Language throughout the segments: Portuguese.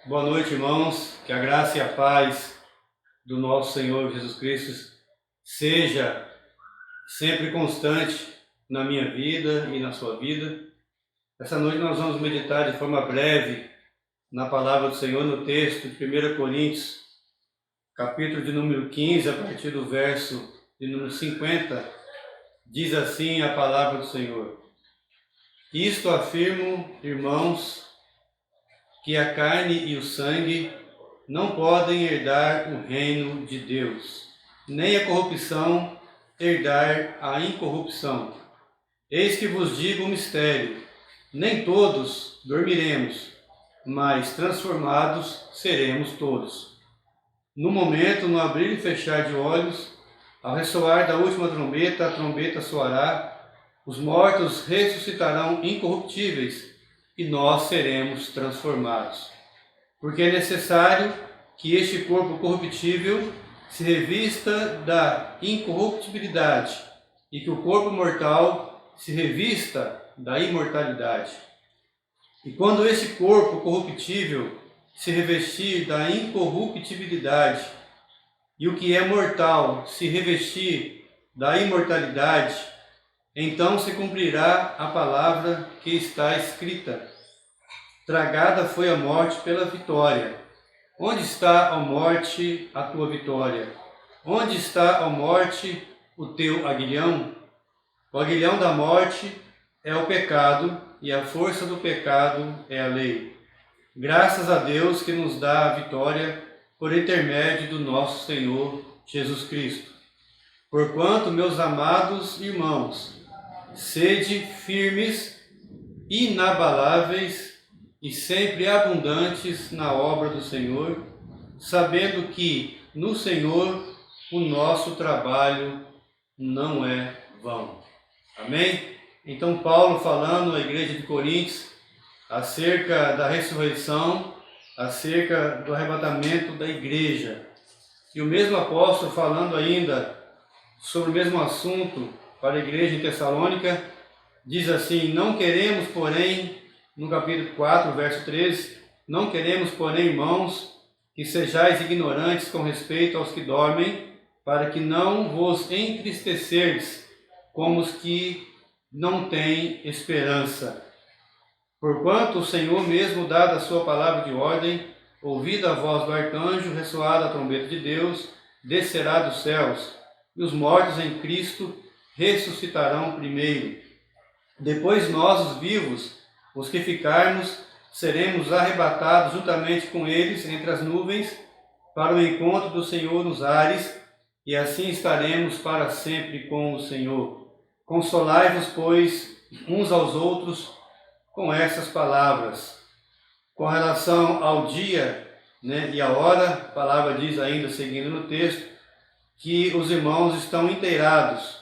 Boa noite, irmãos. Que a graça e a paz do nosso Senhor Jesus Cristo seja sempre constante na minha vida e na sua vida. Essa noite nós vamos meditar de forma breve na palavra do Senhor no texto de 1 Coríntios, capítulo de número 15, a partir do verso de número 50. Diz assim a palavra do Senhor: Isto afirmo, irmãos, que a carne e o sangue não podem herdar o reino de Deus, nem a corrupção herdar a incorrupção. Eis que vos digo um mistério: nem todos dormiremos, mas transformados seremos todos. No momento, no abrir e fechar de olhos, ao ressoar da última trombeta, a trombeta soará, os mortos ressuscitarão incorruptíveis, e nós seremos transformados. Porque é necessário que este corpo corruptível se revista da incorruptibilidade e que o corpo mortal se revista da imortalidade. E quando este corpo corruptível se revestir da incorruptibilidade e o que é mortal se revestir da imortalidade, então se cumprirá a palavra que está escrita: tragada foi a morte pela vitória. Onde está, ó morte, a tua vitória? Onde está, ó morte, o teu aguilhão? O aguilhão da morte é o pecado, e a força do pecado é a lei. Graças a Deus que nos dá a vitória por intermédio do nosso Senhor Jesus Cristo. Porquanto, meus amados irmãos, sede firmes, inabaláveis e sempre abundantes na obra do Senhor, sabendo que no Senhor o nosso trabalho não é vão. Amém? Então Paulo falando à igreja de Coríntios acerca da ressurreição, acerca do arrebatamento da igreja. E o mesmo apóstolo falando ainda sobre o mesmo assunto para a igreja em Tessalônica, diz assim: não queremos, porém, no capítulo 4, verso 13, não queremos, porém, irmãos, que sejais ignorantes com respeito aos que dormem, para que não vos entristecerdes como os que não têm esperança. Porquanto o Senhor mesmo, dada a sua palavra de ordem, ouvida a voz do arcanjo, ressoada a trombeta de Deus, descerá dos céus, e os mortos em Cristo ressuscitarão primeiro. Depois nós, os vivos, os que ficarmos, seremos arrebatados juntamente com eles entre as nuvens, para o encontro do Senhor nos ares, e assim estaremos para sempre com o Senhor. Consolai-vos, pois, uns aos outros com essas palavras. Com relação ao dia, e a hora, a palavra diz ainda, seguindo no texto, que os irmãos estão inteirados,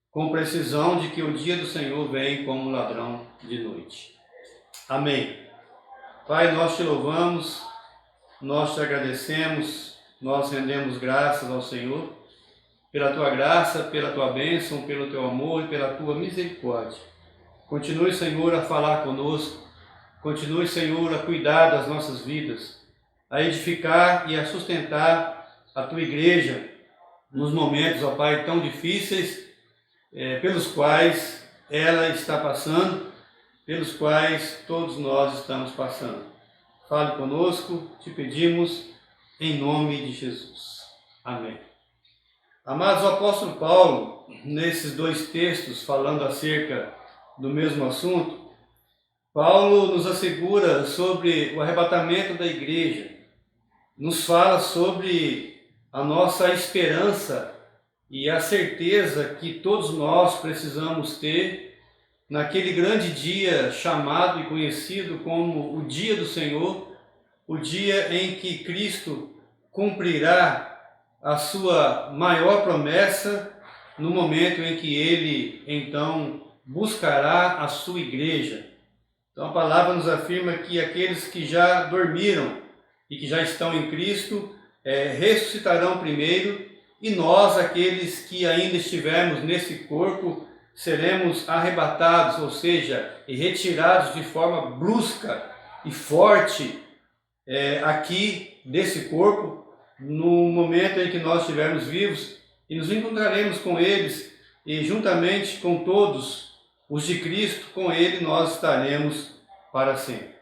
com precisão de que o dia do Senhor vem como ladrão de noite. Amém. Pai, nós te louvamos, nós te agradecemos, nós rendemos graças ao Senhor, pela tua graça, pela tua bênção, pelo teu amor e pela tua misericórdia. Continue, Senhor, a falar conosco, continue, Senhor, a cuidar das nossas vidas, a edificar e a sustentar a tua igreja nos momentos, ó Pai, tão difíceis, pelos quais ela está passando, pelos quais todos nós estamos passando. Fale conosco, te pedimos, em nome de Jesus. Amém. Amados, o apóstolo Paulo, nesses dois textos falando acerca do mesmo assunto, Paulo nos assegura sobre o arrebatamento da igreja, nos fala sobre a nossa esperança e a certeza que todos nós precisamos ter naquele grande dia chamado e conhecido como o dia do Senhor, o dia em que Cristo cumprirá a sua maior promessa, no momento em que Ele, então, buscará a sua igreja. Então a palavra nos afirma que aqueles que já dormiram e que já estão em Cristo ressuscitarão primeiro, e nós, aqueles que ainda estivermos nesse corpo, seremos arrebatados, ou seja, retirados de forma brusca e forte aqui desse corpo, no momento em que nós estivermos vivos, e nos encontraremos com eles, e juntamente com todos os de Cristo, com ele nós estaremos para sempre.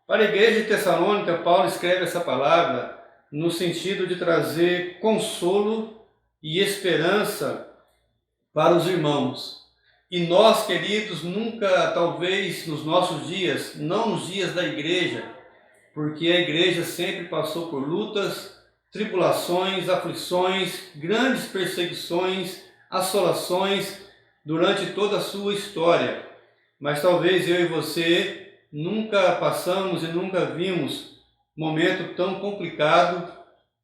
Para a igreja de Tessalônica, Paulo escreve essa palavra no sentido de trazer consolo e esperança para os irmãos. E nós, queridos, nunca, talvez nos nossos dias, não nos dias da igreja, porque a igreja sempre passou por lutas, tribulações, aflições, grandes perseguições, assolações durante toda a sua história. Mas talvez eu e você nunca passamos e nunca vimos momento tão complicado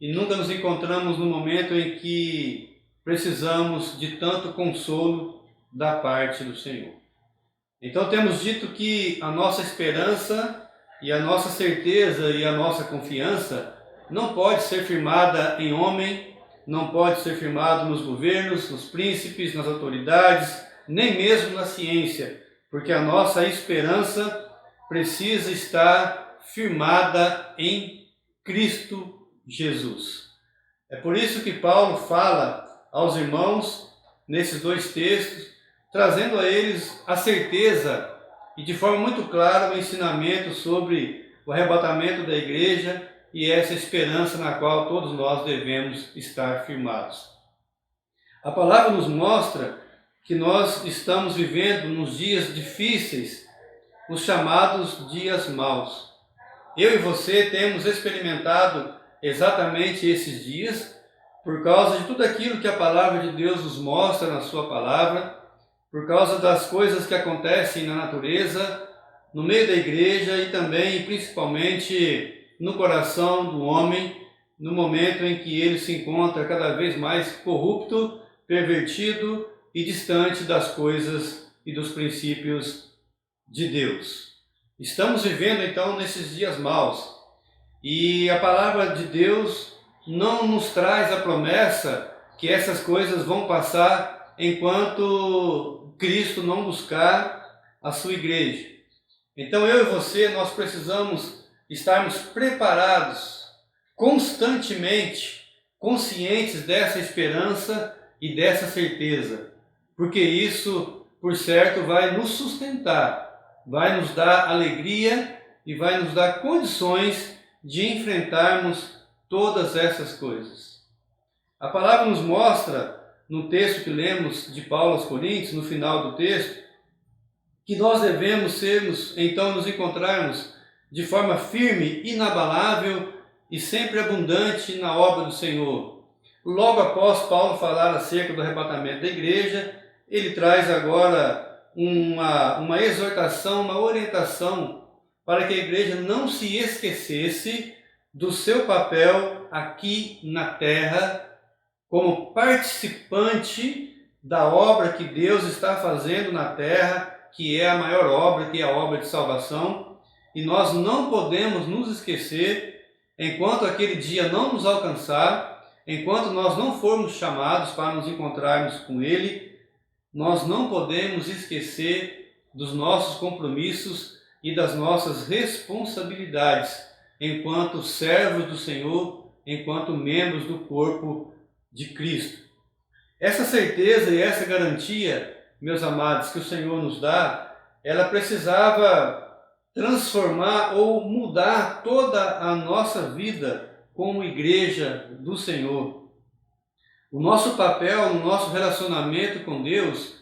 e nunca nos encontramos no momento em que precisamos de tanto consolo da parte do Senhor. Então temos dito que a nossa esperança e a nossa certeza e a nossa confiança não pode ser firmada em homem, não pode ser firmada nos governos, nos príncipes, nas autoridades, nem mesmo na ciência, porque a nossa esperança precisa estar firmada em Cristo Jesus. É por isso que Paulo fala aos irmãos, nesses dois textos, trazendo a eles a certeza e de forma muito clara o ensinamento sobre o arrebatamento da igreja e essa esperança na qual todos nós devemos estar firmados. A palavra nos mostra que nós estamos vivendo nos dias difíceis, os chamados dias maus. Eu e você temos experimentado exatamente esses dias por causa de tudo aquilo que a palavra de Deus nos mostra na sua palavra, por causa das coisas que acontecem na natureza, no meio da igreja e também, principalmente, no coração do homem, no momento em que ele se encontra cada vez mais corrupto, pervertido e distante das coisas e dos princípios de Deus. Estamos vivendo então nesses dias maus e a palavra de Deus não nos traz a promessa que essas coisas vão passar enquanto Cristo não buscar a sua igreja. Então eu e você, nós precisamos estarmos preparados constantemente, conscientes dessa esperança e dessa certeza, porque isso, por certo, vai nos sustentar, vai nos dar alegria e vai nos dar condições de enfrentarmos todas essas coisas. A palavra nos mostra, no texto que lemos de Paulo aos Coríntios, no final do texto, que nós devemos então nos encontrarmos de forma firme, inabalável e sempre abundante na obra do Senhor. Logo após Paulo falar acerca do arrebatamento da igreja, ele traz agora uma exortação, uma orientação para que a igreja não se esquecesse do seu papel aqui na terra, como participante da obra que Deus está fazendo na terra, que é a maior obra, que é a obra de salvação, e nós não podemos nos esquecer, enquanto aquele dia não nos alcançar, enquanto nós não formos chamados para nos encontrarmos com Ele, nós não podemos esquecer dos nossos compromissos e das nossas responsabilidades, enquanto servos do Senhor, enquanto membros do corpo de Cristo. Essa certeza e essa garantia, meus amados, que o Senhor nos dá, ela precisava transformar ou mudar toda a nossa vida como igreja do Senhor. O nosso papel no nosso relacionamento com Deus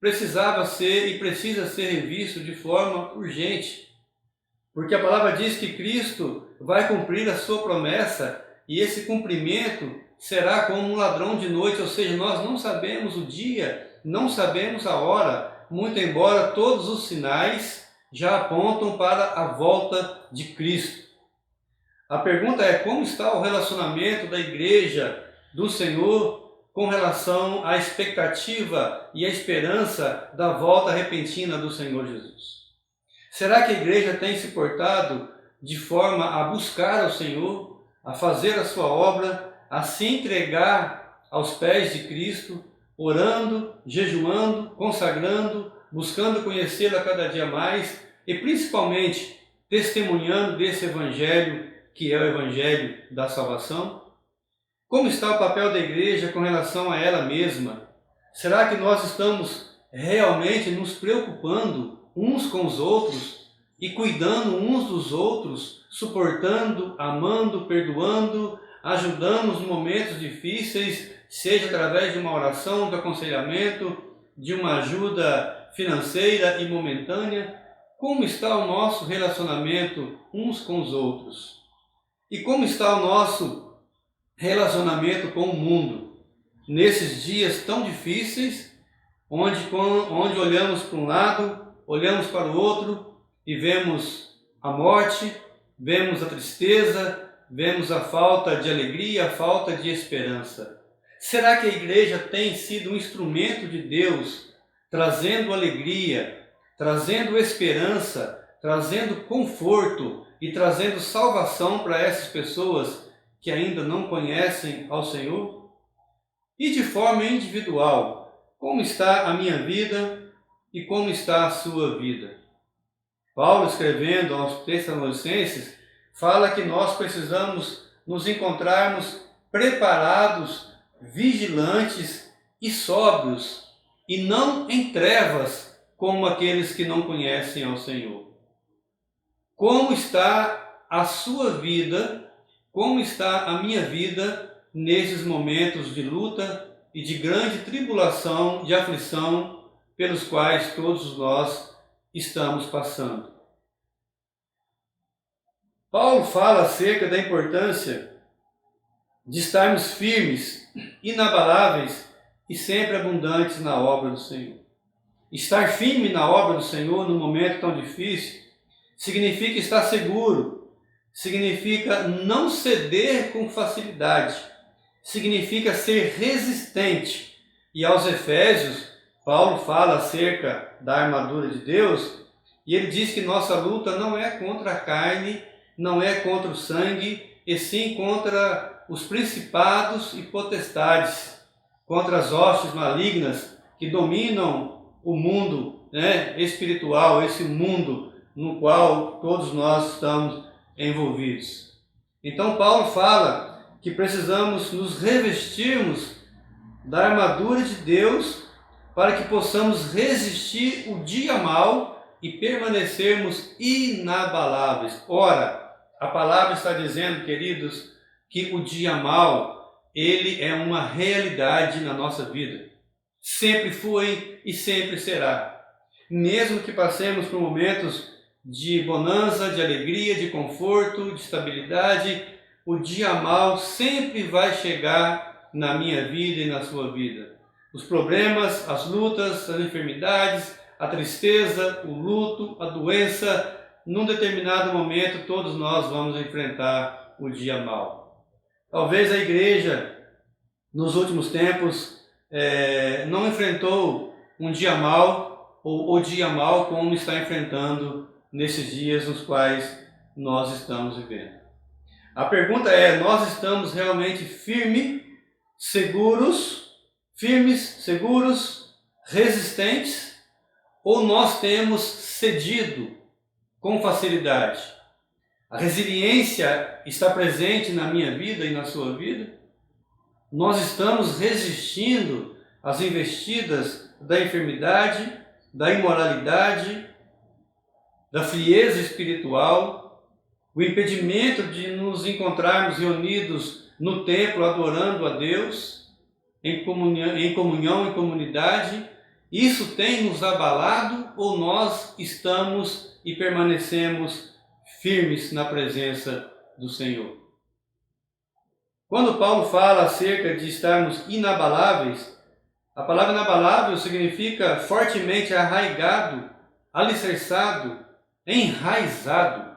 precisava ser e precisa ser revisto de forma urgente, porque a palavra diz que Cristo vai cumprir a sua promessa e esse cumprimento será como um ladrão de noite, ou seja, nós não sabemos o dia, não sabemos a hora, muito embora todos os sinais já apontam para a volta de Cristo. A pergunta é: como está o relacionamento da igreja do Senhor com relação à expectativa e à esperança da volta repentina do Senhor Jesus? Será que a igreja tem se portado de forma a buscar ao Senhor, a fazer a sua obra, a se entregar aos pés de Cristo, orando, jejuando, consagrando, buscando conhecê-lo a cada dia mais e principalmente testemunhando desse evangelho que é o Evangelho da salvação? Como está o papel da igreja com relação a ela mesma? Será que nós estamos realmente nos preocupando uns com os outros e cuidando uns dos outros, suportando, amando, perdoando, ajudando nos momentos difíceis, seja através de uma oração, de aconselhamento, de uma ajuda financeira e momentânea? Como está o nosso relacionamento uns com os outros? E como está o nosso relacionamento com o mundo? Nesses dias tão difíceis, onde olhamos para um lado, olhamos para o outro e vemos a morte, vemos a tristeza, vemos a falta de alegria, a falta de esperança. Será que a igreja tem sido um instrumento de Deus, trazendo alegria, trazendo esperança, trazendo conforto e trazendo salvação para essas pessoas que ainda não conhecem ao Senhor? E de forma individual, como está a minha vida e como está a sua vida? Paulo, escrevendo aos Tessalonicenses, fala que nós precisamos nos encontrarmos preparados, vigilantes e sóbrios, e não em trevas, como aqueles que não conhecem ao Senhor. Como está a sua vida, como está a minha vida nesses momentos de luta e de grande tribulação, de aflição, pelos quais todos nós estamos passando? Paulo fala acerca da importância de estarmos firmes, inabaláveis e sempre abundantes na obra do Senhor. Estar firme na obra do Senhor num momento tão difícil significa estar seguro, significa não ceder com facilidade, significa ser resistente. E aos Efésios, Paulo fala acerca da armadura de Deus, e ele diz que nossa luta não é contra a carne, não é contra o sangue, e sim contra os principados e potestades, contra as hostes malignas que dominam o mundo espiritual, esse mundo no qual todos nós estamos envolvidos. Então Paulo fala que precisamos nos revestirmos da armadura de Deus para que possamos resistir o dia mau e permanecermos inabaláveis. Ora, a palavra está dizendo, queridos, que o dia mau, ele é uma realidade na nossa vida. Sempre foi e sempre será. Mesmo que passemos por momentos de bonança, de alegria, de conforto, de estabilidade, o dia mau sempre vai chegar na minha vida e na sua vida. Os problemas, as lutas, as enfermidades, a tristeza, o luto, a doença, num determinado momento todos nós vamos enfrentar o dia mau. Talvez a igreja, nos últimos tempos, não enfrentou um dia mau, ou o dia mau como está enfrentando nesses dias nos quais nós estamos vivendo. A pergunta é, nós estamos realmente firmes, seguros, resistentes, ou nós temos cedido com facilidade? A resiliência está presente na minha vida e na sua vida? Nós estamos resistindo às investidas da enfermidade, da imoralidade, da frieza espiritual, o impedimento de nos encontrarmos reunidos no templo adorando a Deus, em comunhão, em comunidade? Isso tem nos abalado ou nós estamos e permanecemos firmes na presença do Senhor? Quando Paulo fala acerca de estarmos inabaláveis, a palavra inabalável significa fortemente arraigado, alicerçado, enraizado.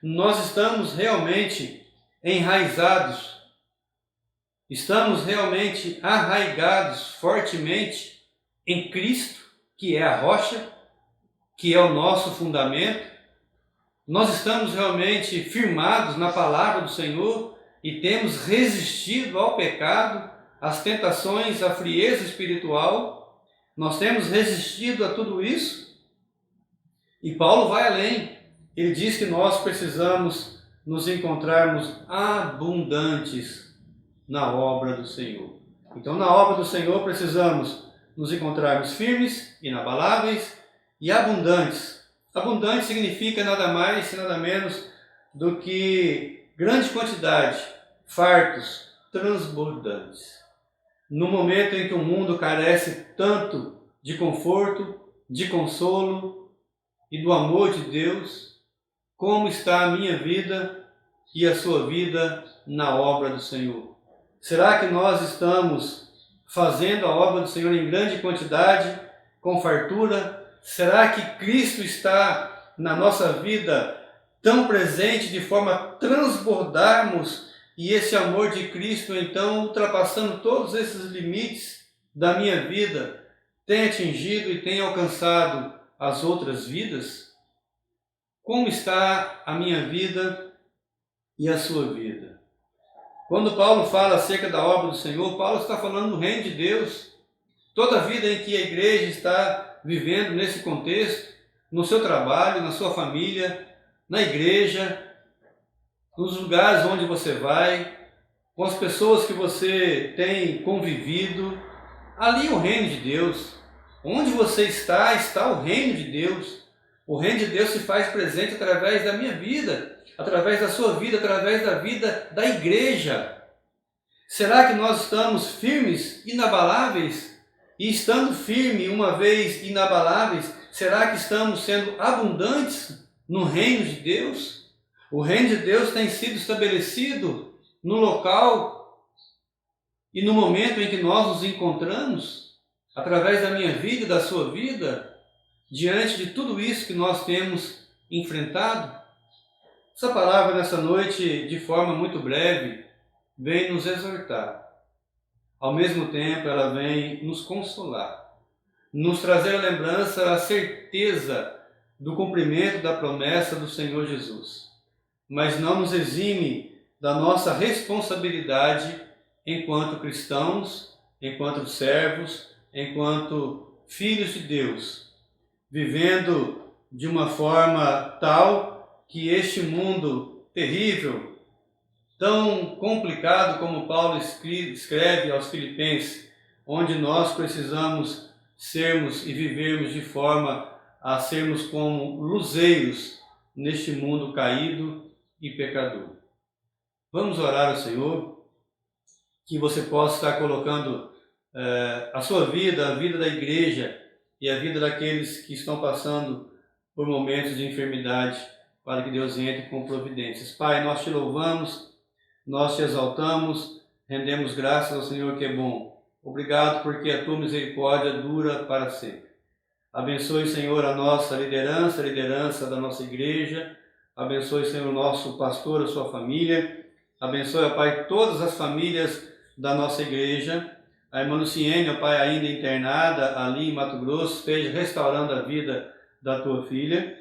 Nós estamos realmente enraizados, estamos realmente arraigados fortemente em Cristo, que é a rocha, que é o nosso fundamento. Nós estamos realmente firmados na palavra do Senhor e temos resistido ao pecado, às tentações, à frieza espiritual. Nós temos resistido a tudo isso. E Paulo vai além. Ele diz que nós precisamos nos encontrarmos abundantes na obra do Senhor. Então, na obra do Senhor, precisamos nos encontrarmos firmes, inabaláveis e abundantes. Abundante significa nada mais e nada menos do que grande quantidade, fartos, transbordantes. No momento em que o mundo carece tanto de conforto, de consolo e do amor de Deus, como está a minha vida e a sua vida na obra do Senhor? Será que nós estamos fazendo a obra do Senhor em grande quantidade, com fartura? Será que Cristo está na nossa vida tão presente de forma a transbordarmos e esse amor de Cristo, então, ultrapassando todos esses limites da minha vida, tem atingido e tem alcançado as outras vidas? Como está a minha vida e a sua vida? Quando Paulo fala acerca da obra do Senhor, Paulo está falando do reino de Deus. Toda a vida em que a igreja está vivendo nesse contexto, no seu trabalho, na sua família, na igreja, nos lugares onde você vai, com as pessoas que você tem convivido, ali é o reino de Deus. Onde você está, está o reino de Deus. O reino de Deus se faz presente através da minha vida, através da sua vida, através da vida da igreja. Será que nós estamos firmes, inabaláveis? E estando firme, uma vez inabaláveis, será que estamos sendo abundantes no reino de Deus? O reino de Deus tem sido estabelecido no local e no momento em que nós nos encontramos, através da minha vida e da sua vida, diante de tudo isso que nós temos enfrentado. Essa palavra nessa noite, de forma muito breve, vem nos exortar. Ao mesmo tempo, ela vem nos consolar, nos trazer a lembrança, a certeza do cumprimento da promessa do Senhor Jesus. Mas não nos exime da nossa responsabilidade enquanto cristãos, enquanto servos, enquanto filhos de Deus, vivendo de uma forma tal que este mundo terrível, tão complicado como Paulo escreve aos Filipenses, onde nós precisamos sermos e vivermos de forma a sermos como luzeiros neste mundo caído e pecador. Vamos orar ao Senhor, que você possa estar colocando a sua vida, a vida da igreja e a vida daqueles que estão passando por momentos de enfermidade, para que Deus entre com providências. Pai, nós te louvamos, nós te exaltamos, rendemos graças ao Senhor que é bom. Obrigado porque a tua misericórdia dura para sempre. Abençoe, Senhor, a nossa liderança, a liderança da nossa igreja. Abençoe, Senhor, o nosso pastor, a sua família. Abençoe, ó Pai, todas as famílias da nossa igreja. A irmã Luciene, ó Pai, ainda internada ali em Mato Grosso, esteja restaurando a vida da tua filha.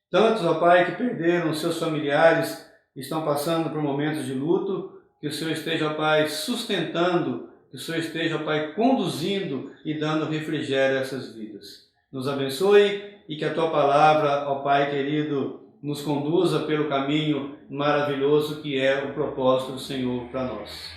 Tantos, ó Pai, que perderam seus familiares, estão passando por momentos de luto, que o Senhor esteja, ó Pai, sustentando, que o Senhor esteja, ó Pai, conduzindo e dando refrigério a essas vidas. Nos abençoe e que a tua palavra, ó Pai querido, nos conduza pelo caminho maravilhoso que é o propósito do Senhor para nós.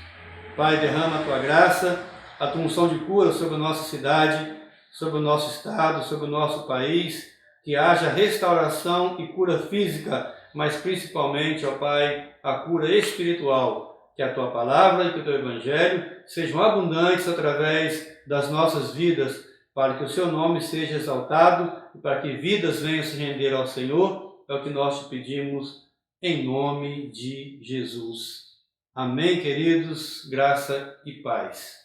Pai, derrama a tua graça, a tua unção de cura sobre a nossa cidade, sobre o nosso estado, sobre o nosso país, que haja restauração e cura física, mas principalmente, ó Pai, a cura espiritual, que a tua palavra e que o teu evangelho sejam abundantes através das nossas vidas, para que o seu nome seja exaltado e para que vidas venham se render ao Senhor. É o que nós te pedimos em nome de Jesus. Amém, queridos, graça e paz.